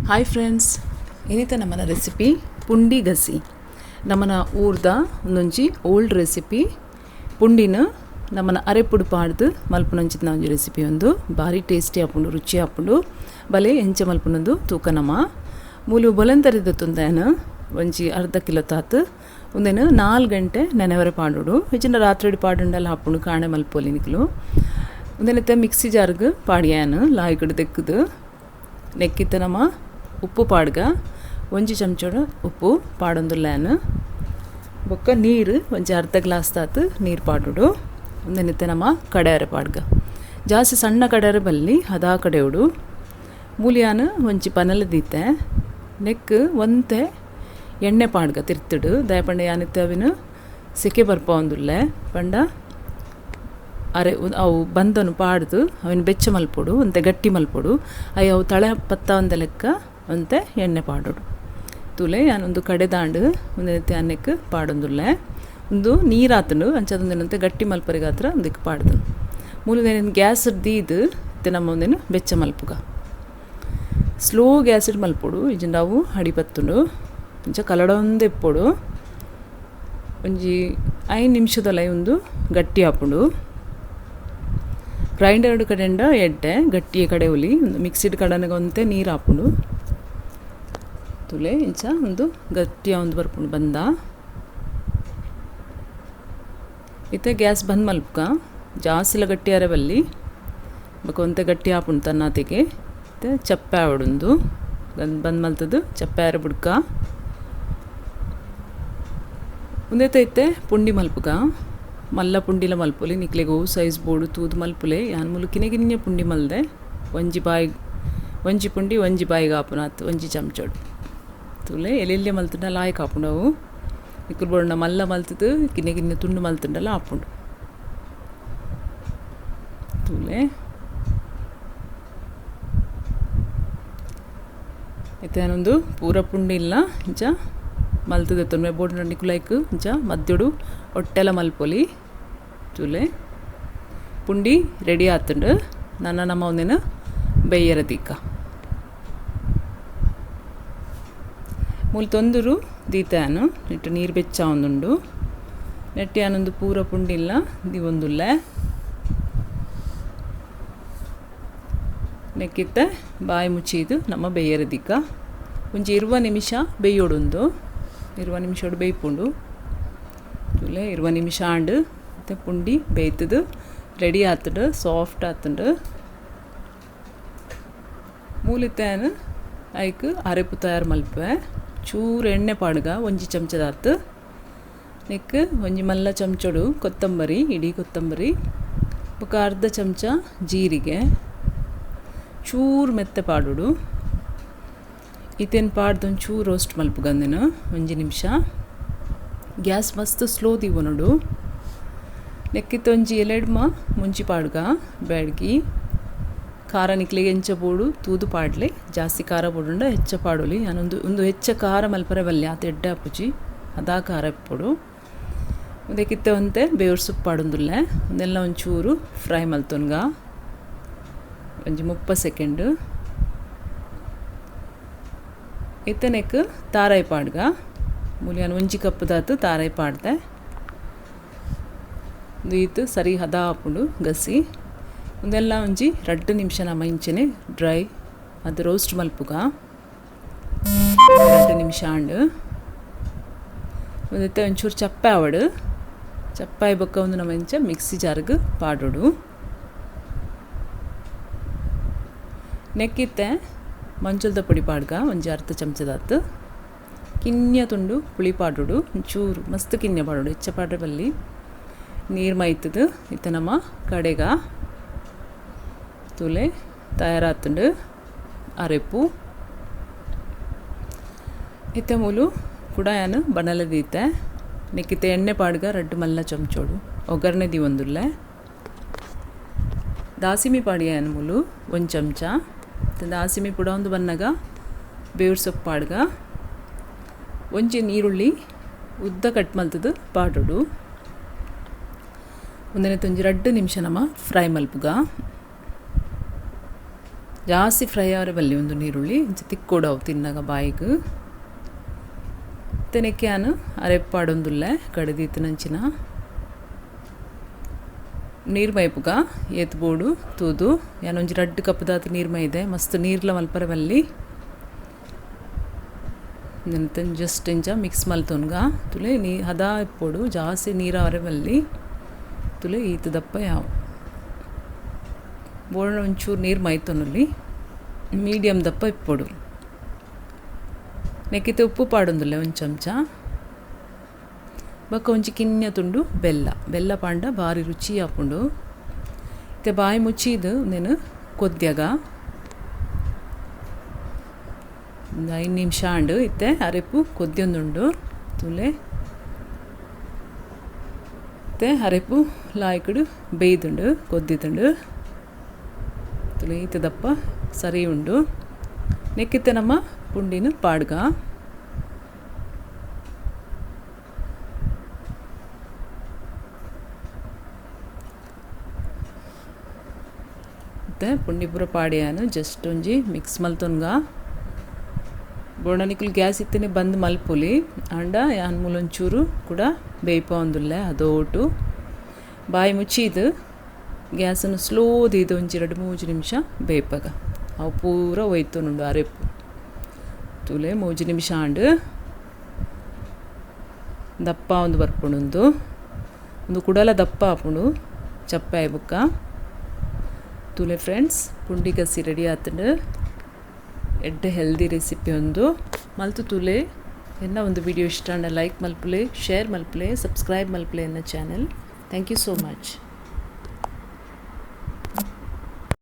Hi friends, ಇನ್ನಿತ ನಮ್ಮನ recipe ಪುಂಡಿ ಗಸಿ. ನಮ್ಮನ ಊರ್ದ ಒಂದೊಂಜಿ ಓಲ್ಡ್ ರೆಸಿಪಿ ಪುಂಡಿನ ನಮ್ಮನ ಅರೆಪುಡು ಪಾಡ್ದು ಮಲ್ಪುನಂಚಿದ ಒಂಜಿ ರೆಸಿಪಿ ಒಂದು ಭಾರಿ ಟೇಸ್ಟಿ ಆಪುಂಡು, ರುಚಿ ಆಪುಂಡು. ಬಲೆ ಎಂಚ ಮಲ್ಪುನೊಂದು ತೂಕ ನಮ್ಮ ಮೂಲು ಬೊಲಂತರಿದ ತುಂದೇನು ಒಂಜಿ ಅರ್ಧ ಕಿಲೋ ತಾತು ಒಂದೇನು 4 ಗಂಟೆ ನೆನೆವರೆ ಪಾಡುಡು. ಹೆಚ್ಚಿನ ರಾತ್ರಿ ಪಾಡುಂಡೆಲ್ಲ ಹಾಪುಂಡು ಕಾಣೆ ಮಲ್ಪೋಲಿ ನಿಕ್ಲು. ಒಂದೇನತ್ತೆ ಮಿಕ್ಸಿ ಜಾರ್ಗೆ ಪಾಡ್ಯಾನು ಲಾಯ್ಕಡು ತೆಕ್ಕದು ನೆಕ್ಕಿತ್ತ ನಮ್ಮ ಉಪ್ಪು ಪಾಡ್ಗ ಒಂಜಿ ಚಮಚೋಡ ಉಪ್ಪು ಪಾಡೊಂದುಲ್ಲಾನು ಬೊಕ್ಕ ನೀರು ಒಂಜಿ ಅರ್ಧ ಗ್ಲಾಸ್ ತಾತು ನೀರು ಪಾಡುಡು. ಒಂದೆನಿತ್ತೆ ನಮ್ಮ ಕಡೆಯರೆ ಪಾಡ್ಗ ಜಾಸ್ತಿ ಸಣ್ಣ ಕಡೆಯರೆ ಬಲ್ಲಿ ಅದಾ ಕಡೆಯುಡು. ಮೂಲಿಯಾನು ಒಂಜಿ ಪನಲ ದೀತೆ ನೆಕ್ ಒಂತೆ ಎಣ್ಣೆ ಪಾಡ್ಗ ತಿರ್ತುಡು ದಯಪಂಡ ಯಾನಿತ್ತೆ ಅವಿನ ಸೆಕೆ ಬರ್ಪ ಒಂದುಲ್ಲೆ ಪಂಡ ಅರೆ ಅವು ಬಂದನು ಪಾಡ್ದು ಅವಿನ ಬೆಚ್ಚ ಮಲ್ಪೊಡು ಒಂತೆ ಗಟ್ಟಿ ಮಲ್ಪೊಡು. ಅಯ್ಯ ಅವು ತಳೆ ಪತ್ತ ಒಂದ ಲೆಕ್ಕ ಒಂತೆ ಎಣ್ಣೆ ಪಾಡೋಡು ತುಲೆ ಯಾನೊಂದು ಕಡೆ ದಾಂಡು ಒಂದಿನತ್ತೆ ಅನ್ನಕ್ಕೆ ಪಾಡೊಂದುಲ್ಲೆ ಒಂದು ನೀರಾತನು ಅಂಚದೊಂದಿನಂತೆ ಗಟ್ಟಿ ಮಲ್ಪರಿಗೆ ಹತ್ರ ಒಂದಕ್ಕೆ ಪಾಡ್ದು ಮೂಲದೇನು ಗ್ಯಾಸ್ ದೀದು ಇತ್ತೆ ನಮ್ಮ ಒಂದೇನು ಬೆಚ್ಚ ಮಲ್ಪುಗ ಸ್ಲೋ ಗ್ಯಾಸ್ ಇಟ್ಟು ಮಲ್ಪೊಡು. ಇಜ ನಾವು ಅಡಿ ಪತ್ತುಂಡು ಇಂಚ ಕಲಡೊಂದು ಎಪ್ಪೊಡು ಒಂಜಿ 5 ನಿಮಿಷದಲ್ಲ ಒಂದು ಗಟ್ಟಿ ಹಾಪುಂಡು. ಗ್ರೈಂಡರ್ ಕಡೆಯಿಂದ ಎಡ್ಡೆ ಗಟ್ಟಿಯ ಕಡೆ ಹುಲಿ ಒಂದು ಮಿಕ್ಸಿಡ್ ಕಡೆನಾಗ ಒಂತೆ ನೀರು ಹಾಪುಂಡು ತುಲೆ ಇಂಚ ಒಂದು ಗಟ್ಟಿಯ ಒಂದು ಬರ್ಪುಂಡು ಬಂದ ಇತ್ತೆ ಗ್ಯಾಸ್ ಬಂದ್ ಮಲ್ಪಕ ಜಾಸ್ತಿಲ ಗಟ್ಟಿಯಾರೆ ಬಲ್ಲಿ ಬಕ ಒಂತೆ ಗಟ್ಟಿ ಹಾಪುಂಡು ತನ್ನಾತಿಗೆ ಮತ್ತು ಚಪ್ಪೆ ಆವಡೊಂದು ಬಂದ್ ಮಲ್ತದು ಚಪ್ಪೆ ಆರೆ ಬುಡ್ಕ ಒಂದೇತೈತೆ ಪುಂಡಿ ಮಲ್ಪಕ ಮಲ್ಲ ಪುಂಡಿಲ ಮಲ್ಪೊಲಿ ನಿಕ್ಲೆಗೆ ಓ ಸೈಜ್ ಬೋಡು ತೂದು ಮಲ್ಪುಲೆ ಯಾನ್ ಮುಲು ಕಿನೆಗಿನ್ಯ ಪುಂಡಿ ಮಲ್ದೆ ಒಂಜಿ ಪುಂಡಿ ಒಂಜಿ ಬಾಯಿಗೆ ಹಾಪುನಾತು ಒಂಜಿ ಚಮಚೋಡು ತುಲೆ ಎಲ್ಲೆಲ್ಲೇ ಮಲ್ತುಂಡಲ್ಲ ಆಯ್ಕೆ ಹಾಪುಂಡು ಅವು ನಿಕ್ಕುಲು ಬೋಡ ಮಲ್ಲ ಮಲ್ತದು ಕಿನೆಗಿನ್ಯ ತುಂಡು ಮಲ್ತುಂಡಲ್ಲ ಹಾಪುಂಡು ತುಲೆ ಇತ್ತೆ ನಾನೊಂದು ಪೂರ ಪುಂಡಿ ಇಲ್ಲ ಇಂಚ ಮಲ್ತದೆ ತೊಂದರೆ ಬೋರ್ಡ್ ನಿಕ್ಕುಲೈಕ್ ಇಂಚ ಮದ್ದೊಡು ಹೊಟ್ಟೆಲ್ಲ ಮಲ್ಪೊಲಿ ತುಲೆ ಪುಂಡಿ ರೆಡಿ ಆತುಂಡು. ನನ್ನ ನಮ್ಮ ಒಂದೇನು ಬೇಯರ ದೀಕ ಮೂಲ ತೊಂದರು ದೀತಾನು ನೆಟ್ಟು ನೀರು ಬೆಚ್ಚ ಒಂದುಂಡು ನೆಟ್ಟಿ ಆನೊಂದು ಪೂರ ಪುಂಡಿ ಇಲ್ಲ ದಿವೊಂದುಲ್ಲೆ ನೆಕ್ಕಿತ್ತೆ ಬಾಯಿ ಮುಚ್ಚಿದು ನಮ್ಮ ಬೇಯರ ದೀಕ ಒಂಜಿ 20 ನಿಮಿಷ ಬೇಯೋಡೊಂದು 20 ನಿಮಿಷ ಬೇಯ್ಪುಂಡು ತುಲೆ 20 ನಿಮಿಷ ಆಂಡು ಮತ್ತು ಪುಂಡಿ ಬೇಯ್ತದು ರೆಡಿ ಆತುಂಡು ಸಾಫ್ಟ್ ಆತುಂಡು. ಮೂಲಿತ್ತೇನು ಐಕ್ ಅರೆಪು ತಯಾರು ಮಲ್ಪೆ ಚೂರು ಎಣ್ಣೆ ಪಾಡ್ಗ ಒಂಜಿ ಚಮಚದಾತು ನೆಕ್ ಒಂಜಿ ಮಲ್ಲ ಚಮಚೋಡು ಕೊತ್ತಂಬರಿ ಇಡೀ ಕೊತ್ತಂಬರಿ ఒక ಅರ್ಧ ಚಮಚ ಜೀರಿಗೆ ಚೂರು ಮೆತ್ತೆ ಪಾಡುಡು ಇತ್ತೇನು ಪಾಡ್ದೊಂದು ಚೂರು ರೋಸ್ಟ್ ಮಲ್ಪುಗಂದೇನು ಒಂಜಿ ನಿಮಿಷ ಗ್ಯಾಸ್ ಮಸ್ತ್ ಸ್ಲೋ ದಿವೊನಡು ನೆಕ್ಕಿತ್ತು ಒಂಜಿ ಎಲೆಡ್ಮ ಮುಂಚಿ ಪಾಡ್ಗ ಬ್ಯಾಡ್ಗಿ ಖಾರ ನಿಕ್ಲಿಗೆ ಎಂಚ ಬೋಡು ತೂದು ಪಾಡ್ಲೆ ಜಾಸ್ತಿ ಖಾರ ಬೋಡುಂಡ ಹೆಚ್ಚ ಪಾಡೋಲಿ ನಾನೊಂದು ಹೆಚ್ಚ ಖಾರ ಮಲ್ಪರೆ ಬಲ್ಲೆ ಆತ ಎಡ್ಡೆ ಅಪ್ಪುಜಿ ಅದಾ ಖಾರ ಎಪ್ಪೊಡು ಅದಕ್ಕಿತ್ತೆ ಒಂತೆ ಬೇವ್ರ ಸೊಪ್ಪು ಪಾಡೊಂದುಲ್ಲೆ ಒಂದೆಲ್ಲ ಒಂಚೂರು ಫ್ರೈ ಮಲ್ತೊನ್ಗ ಒಂಜಿ 30 ಸೆಕೆಂಡ್ ಇತ್ತನೆಕ್ ತಾರಾಯಿ ಪಾಡ್ಗ ಮೂಲಿಯಾನು ಒಂಜಿ ಕಪ್ಪುದಾತು ತಾರಾಯಿ ಪಾಡ್ದೆ ಈತು ಸರಿ ಹದ ಹಾಪುಂಡು ಗಸಿ ಒಂದೆಲ್ಲ ಒಂಜಿ 2 ನಿಮಿಷ ನಮ್ಮ ಇಂಚನೆ ಡ್ರೈ ಅದು ರೋಸ್ಟ್ ಮಲ್ಪುಗ 2 ನಿಮಿಷ ಆಂಡು ಒಂದತ್ತೆ ಒಂಚೂರು ಚಪ್ಪೆ ಆವಡು ಚಪ್ಪಾಯಿ ಬೊಕ್ಕ ಒಂದು ನಮ್ಮ ಇಂಚ ಮಿಕ್ಸಿ ಜಾರ್ಗೆ ಪಾಡೋಡು ನೆಕ್ಕಿತ್ತೆ ಮಂಚಲ್ದ ಪುಡಿ ಪಾಡ್ಗ ಒಂಜಿ ಅರ್ಧ ಚಮಚದಾತು ಕಿನ್ಯ ತುಂಡು ಪುಳಿ ಪಾಡೋಡು ಒಂಚೂರು ಮಸ್ತ್ ಕಿನ್ಯ ಪಾಡೋಡು ಹೆಚ್ಚ ಪಾಡ್ರೆ ಬಲ್ಲಿ ನೀರು ಮೈತದು ಇತ್ತ ನಮ್ಮ ಕಡೆಗ ತುಲೆ ತಯಾರಾತುಂಡು ಅರೆಪು ಇತ್ತ ಮೂಲು ಕುಡಾಯನು ಬಣಲೆ ದೀತೆ ನೆಕ್ಕಿತ್ತೆ ಎಣ್ಣೆ ಪಾಡ್ಗ 2 ಮಲ್ಲ ಚಮಚೋಡು ಒಗ್ಗರಣೆ ದಿವೊಂದುಲ್ಲೆ ದಾಸಿಮಿ ಪಾಡಿಯಾನು ಮೂಲು 1 ಚಮಚ ದಾಸಿಮಿ ಪುಡ ಒಂದು ಬನ್ನಾಗ ಬೇವ್ರ ಸೊಪ್ಪು ಪಾಡ್ಗ ಒಂಜಿ ನೀರುಳ್ಳಿ ಉದ್ದ ಕಟ್ ಮಲ್ತದು ಪಾಡೋಡು ಒಂದನೇ 2 ನಿಮಿಷ ನಮ್ಮ ಫ್ರೈ ಮಲ್ಪುಗ ಜಾಸ್ತಿ ಫ್ರೈ ಆವರೆ ಬಲ್ಲಿ ಒಂದು ನೀರುಳ್ಳಿ ಇಂಚ ತಿಕ್ಕೋಡವು ತಿನ್ನಾಗ ಬಾಯಿಗೆ ತೆನೆಕ್ಯಾನು ಅರೆಪ್ಪಾಡೊಂದುಲ್ಲೆ ಕಡದೀತು ನಂಚಿನ ನೀರು ಮೈಪುಗ ಎತ್ಬೋಡು ತೂದು ಯಾನೊಂಜಿ ರಡ್ಡ್ ಕಪ್ಪದಾತ ನೀರು ಮೈದೆ ಮಸ್ತ್ ನೀರ್ಲ ಮಲ್ಪರೆ ಬಲ್ಲಿ ನೆನತನ್ ಜಸ್ಟ್ ಇಂಚ ಮಿಕ್ಸ್ ಮಲ್ತೊನ್ಗ ತುಲೆ ಹದ ಇಪ್ಪೋಡು ಜಾಸ್ತಿ ನೀರಾವರೆ ಬಲ್ಲಿ ತುಲೆ ಈತ ದಪ್ಪ ಯಾವ ಬೋರ್ಣ ಒಂಚೂರು ನೀರು ಮೈತೊನಲ್ಲಿ ಮೀಡಿಯಮ್ ದಪ್ಪ ಇಪ್ಪೋಡು ನೆಕ್ಕಿತೆ ಉಪ್ಪು ಪಾಡೊಂದುಲ್ಲೆ ಒಂದು ಚಮಚ ಬೊಕ್ಕ ಒಂಚಿ ಕಿನ್ಯ ತುಂಡು ಬೆಲ್ಲ ಪಾಂಡ ಭಾರಿ ರುಚಿ ಆಪುಂಡು ಇತ್ತೆ ಬಾಯಿ ಮುಚ್ಚಿದು ನೀನು ಕೊದ್ಯಾಗ 5 ನಿಮಿಷ ಅಂಡು ಇತ್ತೆ ಅರೆಪು ಕೊದ್ಯೊಂದುಂಡು ತುಲೆ ಇತ್ತೆ ಅರೆಪು ಲಾಯ್ಕುಡು ಬೇಯ್ದುಂಡು ಕೊದ್ದಿದುಂಡು ತುಲೆ ಈತ ದಪ್ಪ ಸರಿ ಉಂಡು ನೆಕ್ಕಿತ್ತೆ ನಮ್ಮ ಪುಂಡಿನ ಪಾಡ್ಗ ಮತ್ತು ಪುಂಡಿ ಪೂರ ಪಾಡ್ಯಾನು ಜಸ್ಟ್ ಒಂಜಿ ಮಿಕ್ಸ್ ಮಲ್ತೊನ್ಗ ಬೋಡನಿಕುಲು ಗ್ಯಾಸ್ ಇತ್ತೇನೆ ಬಂದು ಮಲ್ಪುಲಿ ಅಂಡ ಯಾನ್ ಮೂಲೊಂಚೂರು ಕೂಡ ಬೇಯ್ಪ ಒಂದುಲ್ಲೆ ಅದೋಟು ಬಾಯಿ ಮುಚ್ಚಿದು ಗ್ಯಾಸನ್ನು ಸ್ಲೋ ದೀದು ಒಂಜಿ 2-3 ನಿಮಿಷ ಬೇಯ್ಪಗ ಅವು ಪೂರ ಒಯ್ತೊನುಂಡು ಅರೆಪು ತುಲೆ 3 ನಿಮಿಷ ಅಂಡು ದಪ್ಪ ಒಂದು ಬರ್ಪುಂಡು ಒಂದು ಕುಡಲ ದಪ್ಪ ಆಪುಂಡು ಚಪ್ಪೆ ಆಯ್ಬುಕ್ಕ ತುಲೆ ಫ್ರೆಂಡ್ಸ್ ಪುಂಡಿ ಗಸಿ ರೆಡಿ ಆತಂಡು ಎಡ್ಡೆ ಹೆಲ್ದಿ ರೆಸಿಪಿ ಒಂದು ಮಲ್ತು ತುಲೆ ಎನ್ನ ಒಂದು ವಿಡಿಯೋ ಇಷ್ಟ ಅಂಡ ಲೈಕ್ ಮಲ್ಪುಲೆ ಶೇರ್ ಮಲ್ಪುಲೆ ಸಬ್ಸ್ಕ್ರೈಬ್ ಮಲ್ಪುಲೆ ಎನ್ನ channel thank you so much.